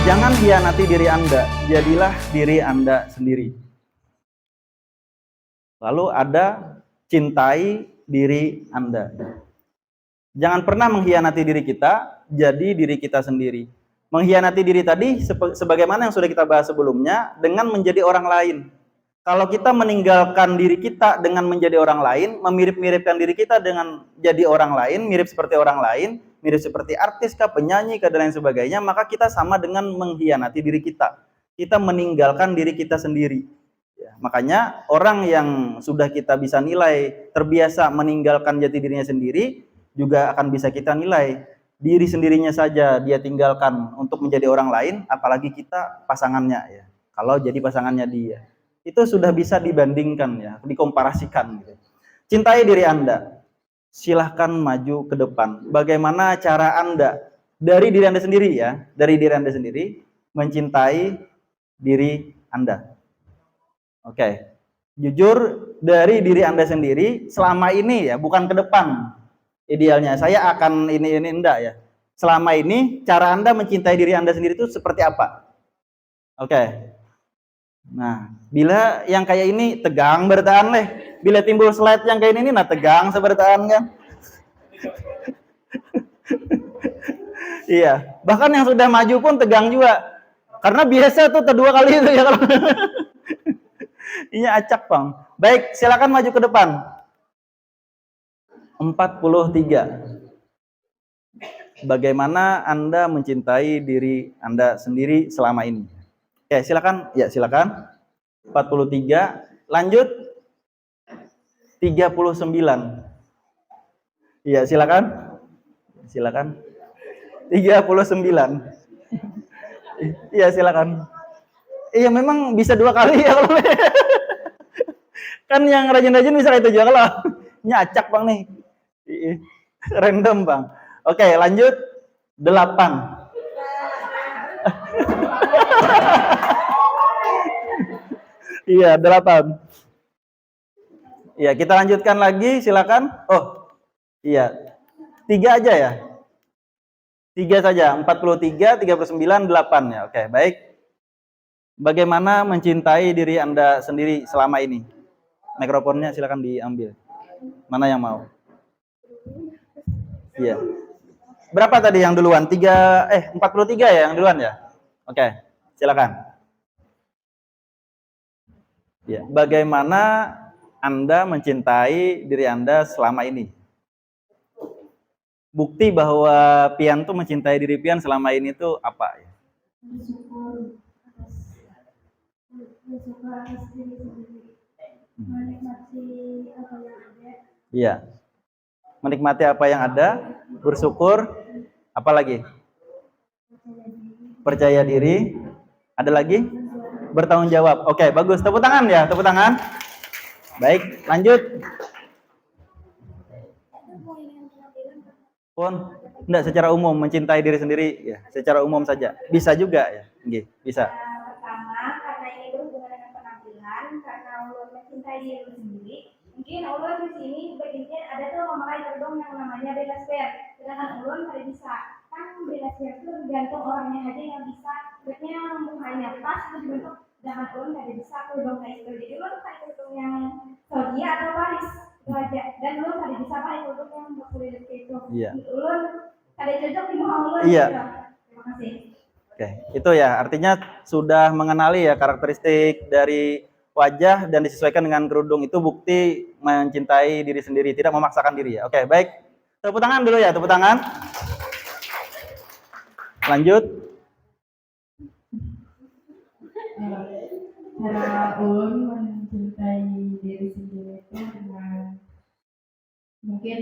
Jangan hianati diri Anda, jadilah diri Anda sendiri. Lalu ada cintai diri Anda. Jangan pernah mengkhianati diri kita, jadi diri kita sendiri. Mengkhianati diri tadi sebagaimana yang sudah kita bahas sebelumnya dengan menjadi orang lain. Kalau kita meninggalkan diri kita dengan menjadi orang lain, memirip-miripkan diri kita dengan jadi orang lain, mirip seperti orang lain, mirip seperti artis kah, penyanyi kah, dan lain sebagainya, maka kita sama dengan mengkhianati diri kita. Kita meninggalkan diri kita sendiri. Ya, makanya orang yang sudah kita bisa nilai terbiasa meninggalkan jati dirinya sendiri, juga akan bisa kita nilai diri sendirinya saja dia tinggalkan untuk menjadi orang lain, apalagi kita pasangannya ya. Kalau jadi pasangannya dia, itu sudah bisa dibandingkan ya, dikomparasikan gitu. Cintai diri Anda. Silahkan maju ke depan. Bagaimana cara Anda dari diri Anda sendiri ya, dari diri Anda sendiri mencintai diri Anda. Oke. Jujur dari diri Anda sendiri selama ini ya, bukan ke depan. Idealnya saya akan ini enggak ya. Selama ini cara Anda mencintai diri Anda sendiri itu seperti apa? Oke. Nah, bila yang kayak ini tegang bertahan leh. Bila timbul slide yang kayak ini nah tegang sebertahan kan. Iya, bahkan yang sudah maju pun tegang juga. Karena biasa tuh kedua kali itu ya kalau. Iya acak, Bang. Baik, silakan maju ke depan. 43. Bagaimana Anda mencintai diri Anda sendiri selama ini? Oke, silakan. Ya, silakan. 43. Lanjut. 39. Iya, silakan. Silakan. 39. Iya, silakan. Iya, memang bisa dua kali ya kalau kan yang rajin-rajin bisa kayak itu juga kalau nyacak Bang nih. Random Bang. Oke, lanjut. 8. Iya, 8. Iya, kita lanjutkan lagi, silakan. Oh, iya. 3 aja ya. 3 saja, 43, 39, 8 ya. Oke, baik. Bagaimana mencintai diri Anda sendiri selama ini? Mikrofonnya silakan diambil. Mana yang mau? Iya. Berapa tadi yang duluan? 43 ya yang duluan ya? Oke, silakan. Ya, bagaimana Anda mencintai diri Anda selama ini? Bukti bahwa Pian tuh mencintai diri Pian selama ini tuh apa ya? Bersyukur atas diri sendiri. Menikmati apa yang ada. Iya. Menikmati apa yang ada, bersyukur, apa lagi? Percaya diri. Ada lagi? Bertanggung jawab. Oke, bagus. Tepuk tangan ya, tepuk tangan. Baik, lanjut. Pun enggak secara umum mencintai diri sendiri ya, secara umum saja. Bisa juga ya. Nggih, bisa. Pertama, karena ini berhubungan dengan penampilan, karena Allah mencintai diri sendiri. Mungkin Allah di sini bagian ada tuh memakai kerudung yang namanya beda square. Sedangkan Allah tidak bisa. Kan beda square itu tergantung orangnya aja yang bisa. Berarti mukanya pas terus bentuk. Sedangkan Allah tidak bisa kerudung kayak itu. Jadi Allah pakai kerudung yang Saudi atau Paris itu aja. Dan Allah tidak bisa pakai kerudung yang berkulit kayak itu. Iya. Allah tidak cocok di muka Allah. Iya. Gitu. Terima kasih. Oke, itu ya artinya sudah mengenali ya karakteristik dari wajah dan disesuaikan dengan kerudung, itu bukti mencintai diri sendiri, tidak memaksakan diri ya. Oke, baik. Tepuk tangan dulu ya, tepuk tangan. Lanjut. Cara ulun mencintai diri sendiri itu dengan mungkin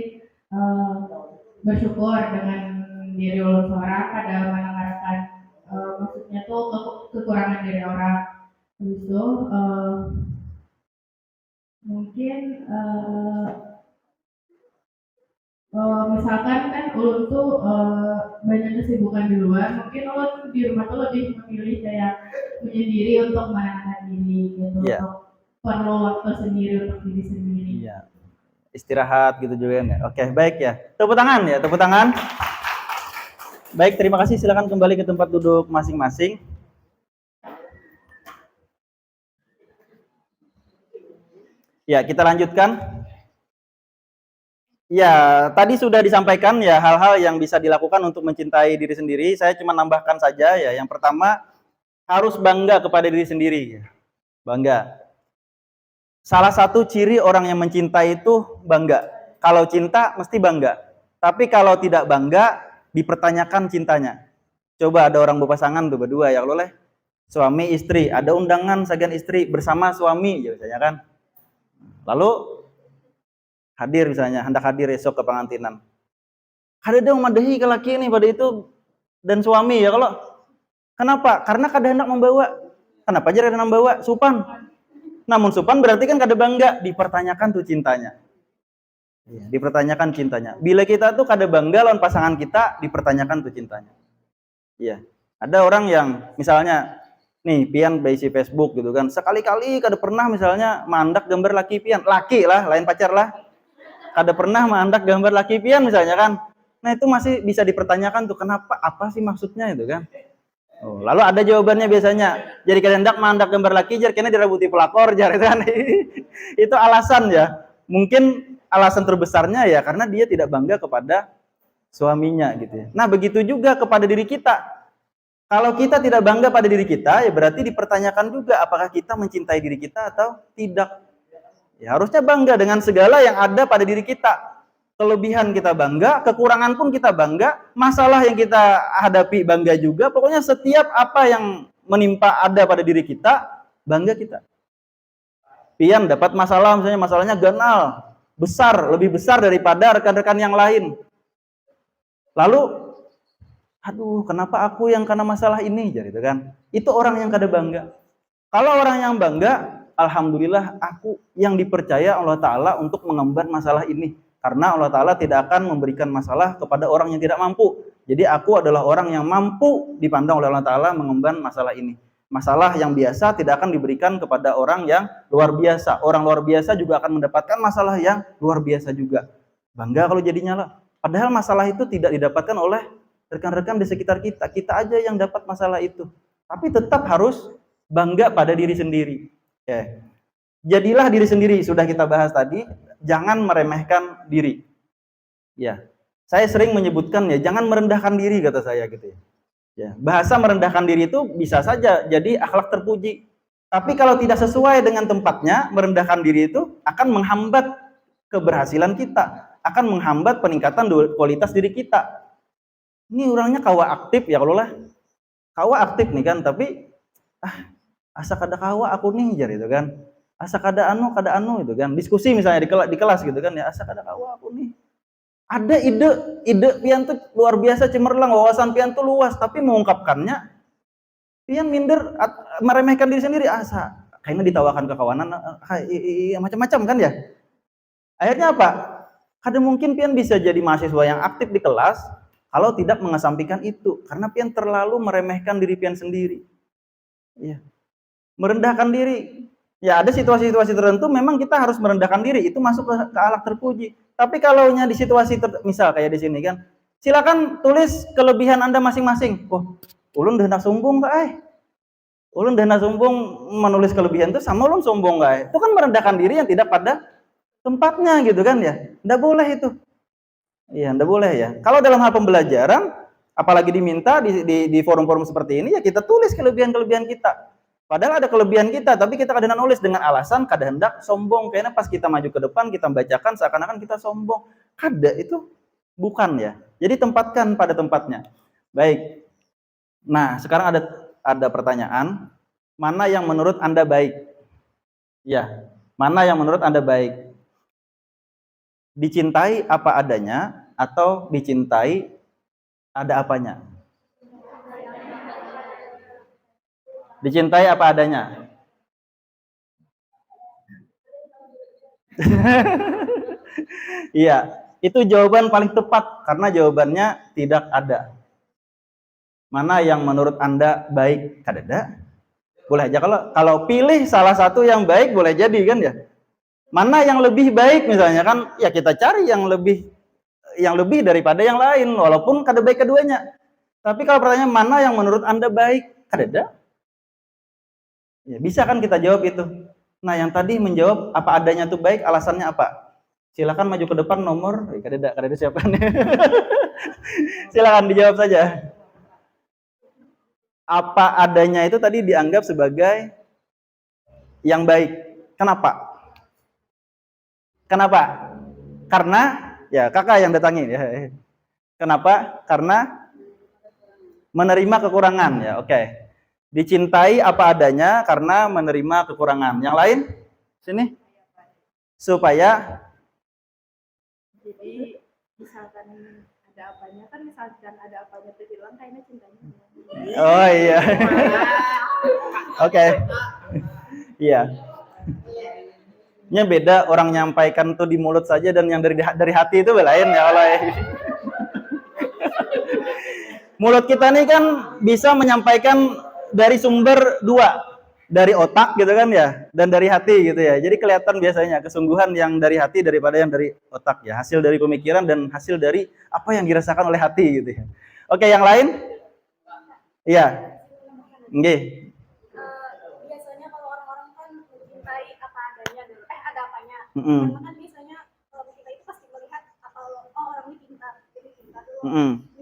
bersyukur dengan diri ulun seorang pada mendengarkan maksudnya tuh kekurangan diri orang. Habis itu mungkin misalkan kan ulun tuh banyak kesibukan di luar, mungkin ulun di rumah tuh lebih memilih kayak menyendiri untuk menenangkan diri gitu, Yeah. Untuk perlu waktu sendiri untuk diri sendiri. Iya. Istirahat gitu juga ya. Oke, baik ya. Tepuk tangan ya, tepuk tangan. Baik, terima kasih. Silakan kembali ke tempat duduk masing-masing. Ya, kita lanjutkan. Ya, tadi sudah disampaikan ya hal-hal yang bisa dilakukan untuk mencintai diri sendiri. Saya cuma nambahkan saja ya. Yang pertama, harus bangga kepada diri sendiri. Bangga. Salah satu ciri orang yang mencintai itu bangga. Kalau cinta mesti bangga. Tapi kalau tidak bangga, dipertanyakan cintanya. Coba ada orang berpasangan tuh berdua ya, kalau suami istri, ada undangan sagan istri bersama suami, ya misalnya kan. Lalu hadir misalnya, hendak hadir esok ke pengantinan. Kada dong madahi ke laki ini pada itu dan suami ya kalau. Kenapa? Karena kada hendak membawa. Kenapa aja kada membawa? Supan. Namun supan berarti kan kada bangga, dipertanyakan tuh cintanya. Ya, dipertanyakan cintanya. Bila kita tuh kada bangga lawan pasangan kita, dipertanyakan tuh cintanya. Iya. Ada orang yang misalnya nih pian berisi Facebook gitu kan, sekali-kali kada pernah misalnya mandak gambar laki pian, laki lah, lain pacar lah. Kada pernah mandak gambar laki pian misalnya kan. Nah, itu masih bisa dipertanyakan tuh kenapa, apa sih maksudnya itu kan. Oh, lalu ada jawabannya biasanya. Jadi kada hendak mandak gambar laki jar kena dirabuti pelakor jar kan. Itu alasan ya. Mungkin alasan terbesarnya ya karena dia tidak bangga kepada suaminya gitu ya. Nah, begitu juga kepada diri kita. Kalau kita tidak bangga pada diri kita, ya berarti dipertanyakan juga apakah kita mencintai diri kita atau tidak. Ya, harusnya bangga dengan segala yang ada pada diri kita. Kelebihan kita bangga, kekurangan pun kita bangga, masalah yang kita hadapi bangga juga. Pokoknya setiap apa yang menimpa ada pada diri kita, bangga kita. Pian dapat masalah, misalnya masalahnya ganal, besar, lebih besar daripada rekan-rekan yang lain. Lalu, aduh, kenapa aku yang kena masalah ini, gitu kan? Itu orang yang kada bangga. Kalau orang yang bangga, alhamdulillah aku yang dipercaya Allah Ta'ala untuk mengemban masalah ini. Karena Allah Ta'ala tidak akan memberikan masalah kepada orang yang tidak mampu. Jadi aku adalah orang yang mampu dipandang oleh Allah Ta'ala mengemban masalah ini. Masalah yang biasa tidak akan diberikan kepada orang yang luar biasa. Orang luar biasa juga akan mendapatkan masalah yang luar biasa juga. Bangga kalau jadinya lah. Padahal masalah itu tidak didapatkan oleh rekan-rekan di sekitar kita. Kita aja yang dapat masalah itu. Tapi tetap harus bangga pada diri sendiri. Ya. Jadilah diri sendiri, sudah kita bahas tadi, jangan meremehkan diri. Ya, saya sering menyebutkan ya, jangan merendahkan diri kata saya gitu ya. Ya, bahasa merendahkan diri itu bisa saja jadi akhlak terpuji. Tapi kalau tidak sesuai dengan tempatnya, merendahkan diri itu akan menghambat keberhasilan kita, akan menghambat peningkatan kualitas diri kita. Ini orangnya kawa aktif ya kalau lah, kawa aktif nih kan, tapi asa kada kawa aku nih jar itu kan. Asa kada anu itu kan. Diskusi misalnya di kelas gitu kan ya, asa kada kawa aku nih. Ada ide pian tuh luar biasa cemerlang, wawasan pian tuh luas, tapi mengungkapkannya pian minder, meremehkan diri sendiri, asa kayaknya ditawakan ke kawanan macam-macam kan ya. Akhirnya apa? Kada mungkin pian bisa jadi mahasiswa yang aktif di kelas kalau tidak mengesampingkan itu, karena pian terlalu meremehkan diri pian sendiri. Iya. Merendahkan diri. Ya, ada situasi-situasi tertentu memang kita harus merendahkan diri, itu masuk ke akhlak terpuji. Tapi kalau di situasi misal kayak di sini kan, silakan tulis kelebihan Anda masing-masing. Oh, ulun dah sombong ka ulun dah sombong menulis kelebihan itu sama ulun sombong ka itu kan merendahkan diri yang tidak pada tempatnya gitu kan ya. Ndak boleh itu. Iya, ndak boleh ya. Kalau dalam hal pembelajaran, apalagi diminta di forum-forum seperti ini ya kita tulis kelebihan-kelebihan kita. Padahal ada kelebihan kita, tapi kita kadang nulis dengan alasan kada hendak sombong. Kayaknya pas kita maju ke depan, kita bacakan seakan-akan kita sombong. Kada, itu bukan ya. Jadi tempatkan pada tempatnya. Baik. Nah, sekarang ada pertanyaan. Mana yang menurut Anda baik? Ya, mana yang menurut Anda baik? Dicintai apa adanya atau dicintai ada apanya? Dicintai apa adanya? Iya, itu jawaban paling tepat karena jawabannya tidak ada. Mana yang menurut Anda baik? Kada ada. Boleh aja kalau pilih salah satu yang baik boleh jadi kan ya. Mana yang lebih baik misalnya kan ya kita cari yang lebih daripada yang lain walaupun kada baik keduanya. Tapi kalau pertanyaan mana yang menurut Anda baik? Kadeda. Ya, bisa kan kita jawab itu. Nah, yang tadi menjawab apa adanya itu baik, alasannya apa? Silakan maju ke depan nomor. Kadeda siapa nih? Silakan dijawab saja. Apa adanya itu tadi dianggap sebagai yang baik. Kenapa? Kenapa? Karena ya kakak yang datangi ya. Kenapa? Karena menerima kekurangan ya. Oke. Dicintai apa adanya karena menerima kekurangan. Yang lain? Sini. Supaya Jadi misalkan ada apanya kan, misalkan ada apanya tuh hilang, kayaknya cintanya. oh iya. Oke. Iya. Nya beda orang nyampaikan tuh di mulut saja dan yang dari hati itu lain ya Allah. Mulut kita nih kan bisa menyampaikan dari sumber dua, dari otak gitu kan ya, dan dari hati gitu ya. Jadi kelihatan biasanya kesungguhan yang dari hati daripada yang dari otak ya. Hasil dari pemikiran dan hasil dari apa yang dirasakan oleh hati gitu ya. Oke, yang lain? Iya. Nggih. Biasanya kalau orang-orang kan mencintai apa adanya dulu. Ada apanya. Karena kan biasanya kalau kita itu pasti melihat apa orang ini pintar, jadi pintar dulu.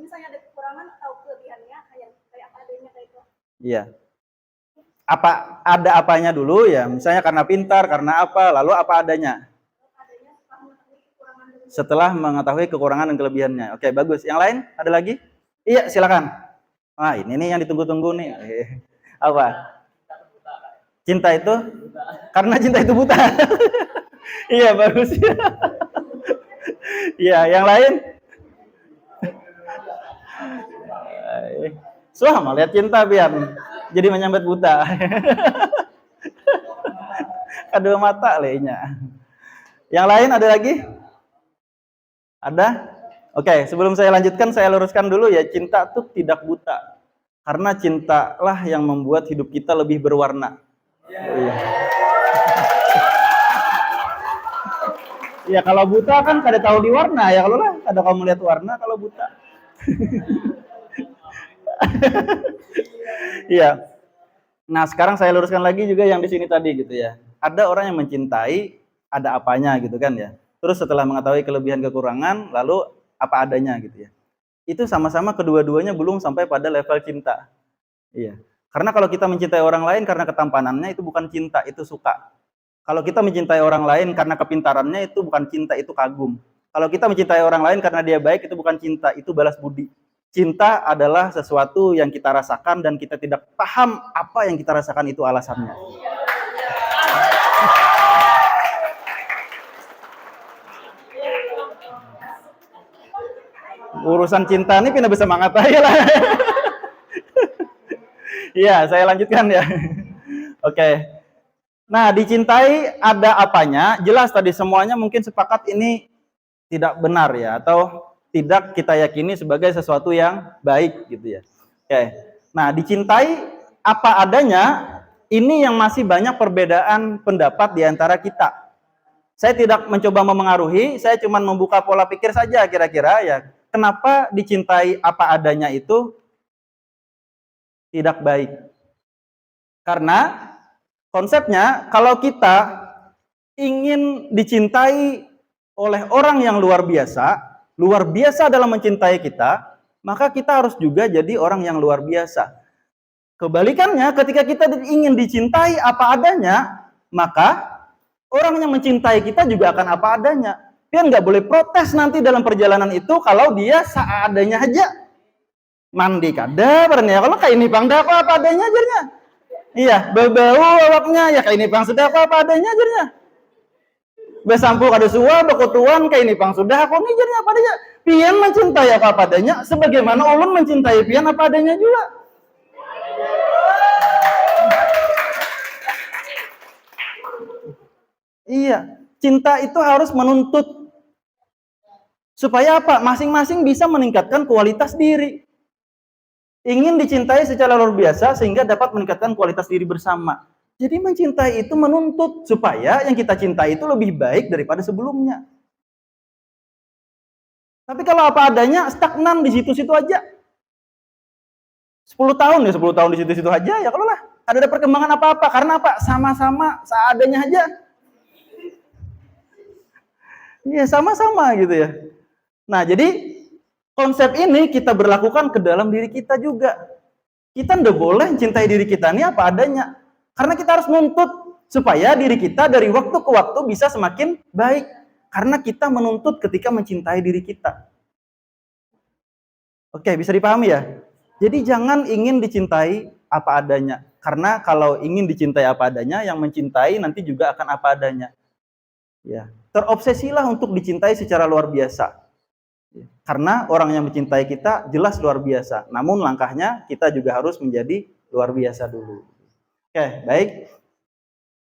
Misalnya ada kekurangan atau kelebihannya kayak apa adanya kayak itu. Iya. Apa ada apanya dulu ya? Misalnya karena pintar, karena apa? Lalu apa adanya? Setelah mengetahui kekurangan dan kelebihannya. Oke, bagus. Yang lain? Ada lagi? Iya, silakan. Ah, ini nih yang ditunggu-tunggu nih. Apa? Cinta itu? Karena cinta itu buta. Iya, bagus. Iya, yang lain? Sama lihat cinta biar jadi menyambat buta. Kedua mata lainnya. Yang lain ada lagi? Ada? Oke, sebelum saya lanjutkan saya luruskan dulu ya, cinta itu tidak buta. Karena cintalah yang membuat hidup kita lebih berwarna. Ya kalau buta kan kada tahu di warna ya, kalau lah kada kamu lihat warna kalau buta. Iya. Nah, sekarang saya luruskan lagi juga yang di sini tadi gitu ya. Ada orang yang mencintai ada apanya gitu kan ya. Terus setelah mengetahui kelebihan kekurangan lalu apa adanya gitu ya. Itu sama-sama kedua-duanya belum sampai pada level cinta. Iya. Karena kalau kita mencintai orang lain karena ketampanannya itu bukan cinta, itu suka. Kalau kita mencintai orang lain karena kepintarannya itu bukan cinta, itu kagum. Kalau kita mencintai orang lain karena dia baik itu bukan cinta, itu balas budi. Cinta adalah sesuatu yang kita rasakan dan kita tidak paham apa yang kita rasakan itu alasannya. Urusan cinta ini pindah bisa semangat aja lah. Iya, saya lanjutkan ya. Oke. Nah, dicintai ada apanya? Jelas tadi semuanya mungkin sepakat ini tidak benar ya, atau tidak kita yakini sebagai sesuatu yang baik gitu ya. Oke. Nah, dicintai apa adanya, ini yang masih banyak perbedaan pendapat di antara kita. Saya tidak mencoba memengaruhi, saya cuma membuka pola pikir saja kira-kira ya. Kenapa dicintai apa adanya itu tidak baik? Karena konsepnya kalau kita ingin dicintai oleh orang yang luar biasa dalam mencintai kita, maka kita harus juga jadi orang yang luar biasa. Kebalikannya, ketika kita ingin dicintai apa adanya, maka orang yang mencintai kita juga akan apa adanya. Dia nggak boleh protes nanti dalam perjalanan itu kalau dia seadanya aja. Mandi kada, ya kalau kayak ini bang dah apa adanya aja. Iya, bau awaknya ya kayak ini bang sudah apa adanya aja. Besampu kada suwa, bekutuan kayak ini bang sudah aku ngejarnya apa adanya. Pian mencintai apa adanya, sebagaimana ulun mencintai pian apa adanya juga. Iya, cinta itu harus menuntut supaya apa? Masing-masing bisa meningkatkan kualitas diri. Ingin dicintai secara luar biasa sehingga dapat meningkatkan kualitas diri bersama. Jadi mencintai itu menuntut supaya yang kita cintai itu lebih baik daripada sebelumnya. Tapi kalau apa adanya stagnan di situ-situ aja. 10 tahun ya, 10 tahun di situ-situ aja ya kalau lah. Ada perkembangan apa-apa, karena apa? Sama-sama seadanya aja. Iya, sama-sama gitu ya. Nah, jadi konsep ini kita berlakukan ke dalam diri kita juga. Kita nggak boleh mencintai diri kita ini apa adanya. Karena kita harus menuntut supaya diri kita dari waktu ke waktu bisa semakin baik. Karena kita menuntut ketika mencintai diri kita. Oke, bisa dipahami ya? Jadi jangan ingin dicintai apa adanya. Karena kalau ingin dicintai apa adanya, yang mencintai nanti juga akan apa adanya. Ya, terobsesilah untuk dicintai secara luar biasa. Karena orang yang mencintai kita jelas luar biasa. Namun langkahnya kita juga harus menjadi luar biasa dulu. Oke, baik.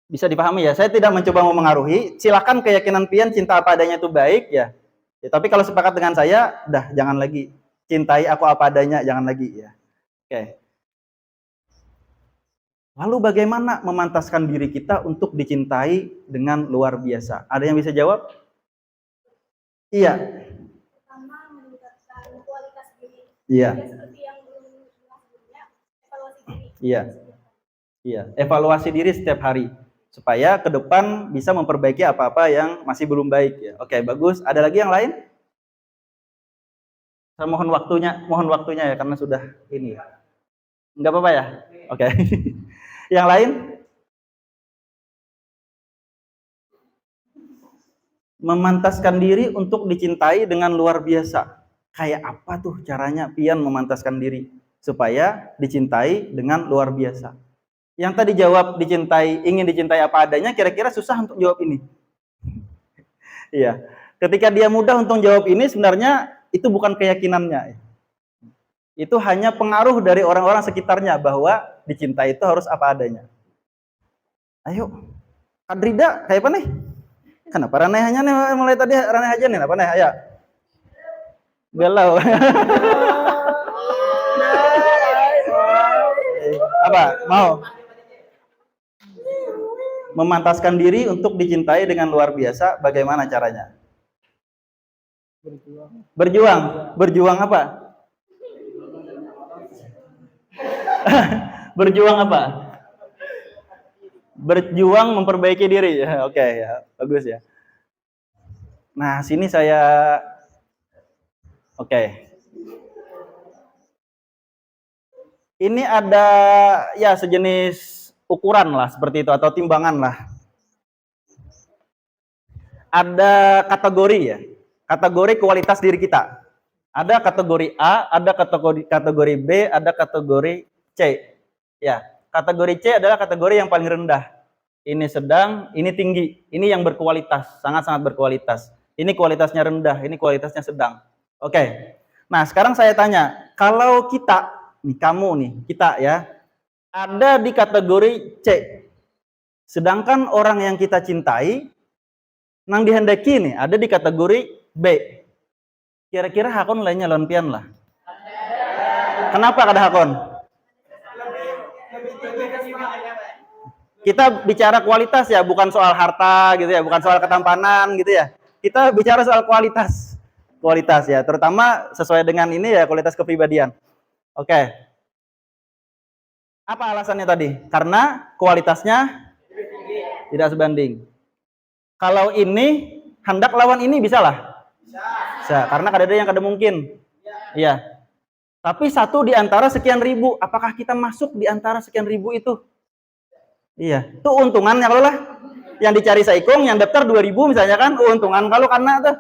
Bisa dipahami ya? Saya tidak mencoba memengaruhi. Silakan keyakinan pian cinta apa adanya itu baik ya. Tapi kalau sepakat dengan saya, dah jangan lagi. Cintai aku apa adanya, jangan lagi ya. Oke. Lalu bagaimana memantaskan diri kita untuk dicintai dengan luar biasa? Ada yang bisa jawab? Iya. Pertama, meningkatkan kualitas diri. Iya. Seperti yang belum sebelumnya, evaluasi diri. Iya. Iya, evaluasi diri setiap hari supaya ke depan bisa memperbaiki apa-apa yang masih belum baik ya. Oke, bagus. Ada lagi yang lain? Saya mohon waktunya ya karena sudah ini. Enggak apa-apa ya? Oke. Yang lain? Memantaskan diri untuk dicintai dengan luar biasa. Kayak apa tuh caranya pian memantaskan diri supaya dicintai dengan luar biasa? Yang tadi jawab ingin dicintai apa adanya, kira-kira susah untuk jawab ini. Iya. Ketika dia mudah untuk jawab ini, sebenarnya itu bukan keyakinannya. Itu hanya pengaruh dari orang-orang sekitarnya bahwa dicintai itu harus apa adanya. Ayo, Kadrida, kayak apa nih? Kenapa ranehnya nih mulai tadi raneh aja nih, apa nih? Ayo. Galau. Apa? Mau? Memantaskan diri untuk dicintai dengan luar biasa, bagaimana caranya? Berjuang. Berjuang apa? Berjuang apa? Berjuang memperbaiki diri. Oke, ya, bagus ya. Nah, sini saya Ini ada ya sejenis ukuran lah seperti itu atau timbangan lah. Ada kategori ya. Kategori kualitas diri kita. Ada kategori A, ada kategori B, ada kategori C. Ya, kategori C adalah kategori yang paling rendah. Ini sedang, ini tinggi. Ini yang berkualitas, sangat-sangat berkualitas. Ini kualitasnya rendah, ini kualitasnya sedang. Oke. Nah, sekarang saya tanya, kalau kita, nih kamu nih, kita ya, ada di kategori C. Sedangkan orang yang kita cintai, nang dihendaki nih, ada di kategori B. Kira-kira hakon lainnya lawan pian lah. Kenapa kada hakon? Kita bicara kualitas ya, bukan soal harta gitu ya, bukan soal ketampanan gitu ya. Kita bicara soal kualitas. Kualitas ya, terutama sesuai dengan ini ya, kualitas kepribadian. Oke. Apa alasannya tadi? Karena kualitasnya tidak sebanding. Kalau ini hendak lawan ini bisa lah. Bisa. Karena kadang-kadang yang kada mungkin. Iya. Tapi satu di antara sekian ribu, apakah kita masuk di antara sekian ribu itu? Iya. Itu untungannya kalau lah. Yang dicari saikung, yang daftar 2000 misalnya kan, untungan kalau karena tuh.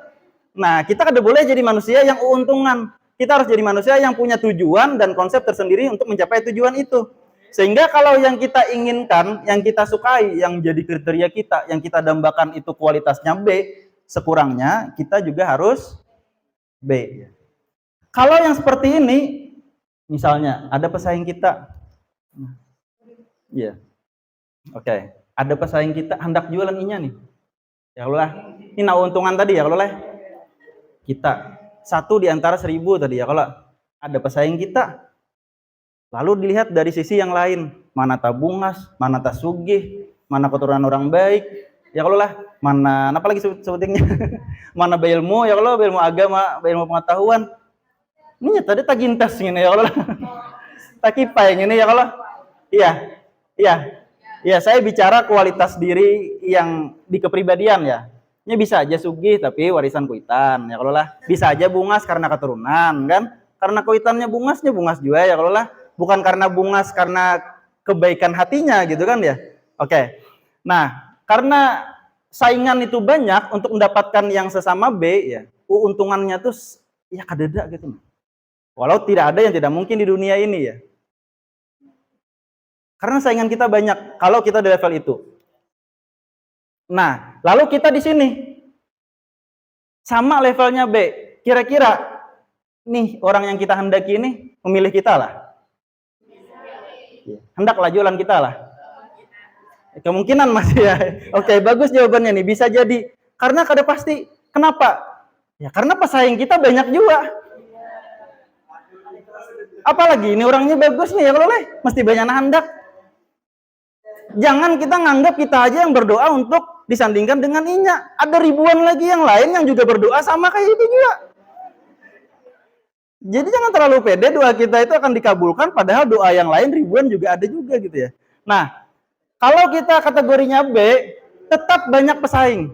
Nah, kita kada boleh jadi manusia yang untungan. Kita harus jadi manusia yang punya tujuan dan konsep tersendiri untuk mencapai tujuan itu. Sehingga kalau yang kita inginkan, yang kita sukai, yang jadi kriteria kita, yang kita dambakan itu kualitasnya B, sekurangnya kita juga harus B. Kalau yang seperti ini, misalnya ada pesaing kita, ya, oke, ada pesaing kita hendak jualan inya nih, ya Allah, ini untungan tadi ya kalau lah, kita satu di antara 1000 tadi ya kalau ada pesaing kita. Lalu dilihat dari sisi yang lain, mana tabungas, mana tasugih, mana keturunan orang baik, ya kalau lah, mana apa lagi sebutnya, mana beilmu, ya kalau beilmu agama, beilmu pengetahuan, ini tadi tagintas gini ya kalau lah, Takipai yang ini ya kalau iya, iya, iya. Saya bicara kualitas diri yang di kepribadian ya. Ini bisa aja sugih tapi warisan kuitan ya kalau lah. Bisa aja bungas karena keturunan kan. Karena kuitannya bungasnya bungas juga ya kalau lah. Bukan karena bungas karena kebaikan hatinya gitu kan ya. Oke. Nah, karena saingan itu banyak untuk mendapatkan yang sesama B ya. Untungannya tuh ya kadeda gitu. Walau tidak ada yang tidak mungkin di dunia ini ya. Karena saingan kita banyak kalau kita di level itu. Nah, lalu kita di sini sama levelnya B. Kira-kira nih orang yang kita hendaki ini memilih kita lah. Hendaklah jualan kita lah. Kemungkinan masih ya. Oke, bagus jawabannya nih. Bisa jadi. Karena kada pasti. Kenapa? Ya karena pesaing kita banyak juga. Apalagi ini orangnya bagus nih ya kalau mesti banyak hendak. Jangan kita nganggap kita aja yang berdoa untuk disandingkan dengan inya. Ada ribuan lagi yang lain yang juga berdoa sama kayak itu juga. Jadi jangan terlalu pede doa kita itu akan dikabulkan, padahal doa yang lain ribuan juga ada juga gitu ya. Nah, kalau kita kategorinya B, tetap banyak pesaing.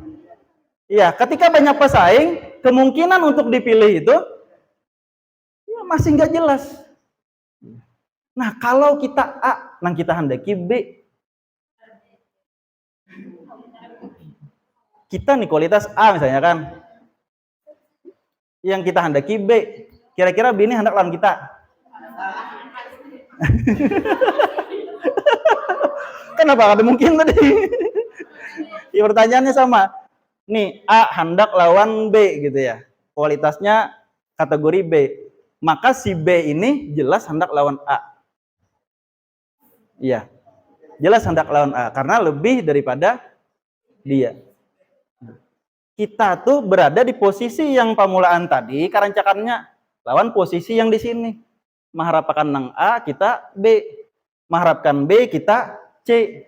Iya, ketika banyak pesaing, kemungkinan untuk dipilih itu ya masih nggak jelas. Nah, kalau kita A, nang kita hendaki B, kita nih kualitas A misalnya kan, yang kita hendaki B, kira-kira B ini hendak lawan kita. Kenapa ada mungkin tadi? Ya, pertanyaannya sama. Nih A hendak lawan B gitu ya. Kualitasnya kategori B. Maka si B ini jelas hendak lawan A. Iya. Jelas hendak lawan A karena lebih daripada dia. Kita tuh berada di posisi yang pamulaan tadi, karancakannya lawan posisi yang di sini. Mengharapkan nang A, kita B. Mengharapkan B, kita C.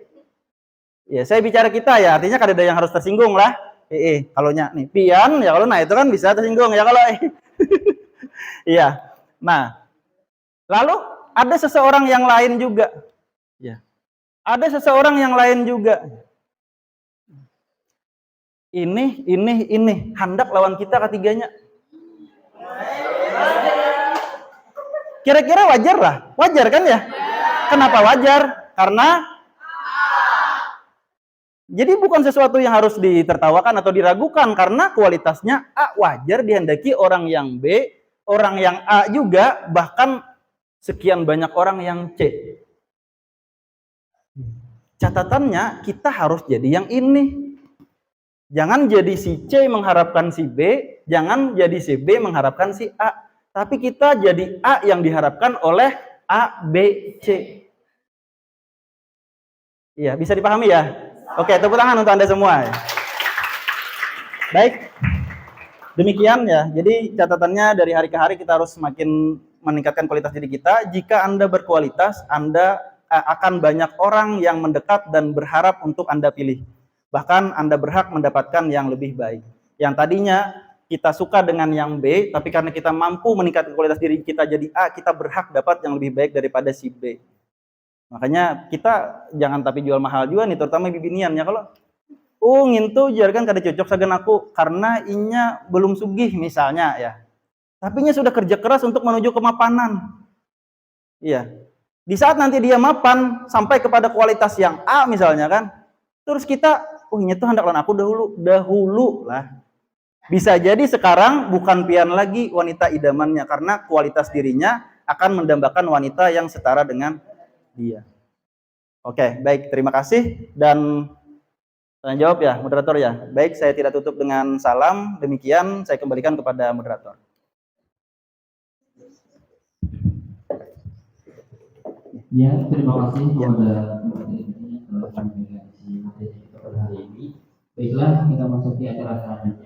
Ya, saya bicara kita ya, artinya kada ada yang harus tersinggung lah. Kalau nih pian ya kalau nah itu kan bisa tersinggung ya kalau iya. Nah, lalu ada seseorang yang lain juga. Ya. Ada seseorang yang lain juga. Ini hendak lawan kita ketiganya. Kira-kira wajar lah. Wajar kan ya? Kenapa wajar? Karena jadi bukan sesuatu yang harus ditertawakan atau diragukan karena kualitasnya A wajar dihendaki orang yang B, orang yang A juga, bahkan sekian banyak orang yang C. Catatannya kita harus jadi yang ini. Jangan jadi si C mengharapkan si B, jangan jadi si B mengharapkan si A. Tapi kita jadi A yang diharapkan oleh A, B, C. Iya, bisa dipahami ya? Oke, tepuk tangan untuk Anda semua. Baik, demikian ya. Jadi catatannya dari hari ke hari kita harus semakin meningkatkan kualitas diri kita. Jika Anda berkualitas, Anda akan banyak orang yang mendekat dan berharap untuk Anda pilih. Bahkan Anda berhak mendapatkan yang lebih baik. Yang tadinya kita suka dengan yang B, tapi karena kita mampu meningkatkan kualitas diri kita jadi A, kita berhak dapat yang lebih baik daripada si B. Makanya kita jangan tapi jual mahal juga nih, terutama bibinian ya kalau ngintu jarkan kada cocok sagan aku karena inya belum sugih misalnya ya. Tapi nya sudah kerja keras untuk menuju kemapanan. Iya. Di saat nanti dia mapan sampai kepada kualitas yang A misalnya kan, terus kita nya tuh hendak lawan aku dahulu lah. Bisa jadi sekarang bukan pian lagi wanita idamannya karena kualitas dirinya akan mendambakan wanita yang setara dengan dia. Oke, baik, terima kasih dan tanya jawab ya, moderator ya. Baik, saya tidak tutup dengan salam. Demikian saya kembalikan kepada moderator. Ya, terima kasih kepada materi ini pada hari ini. Baiklah, kita masuki acara selanjutnya.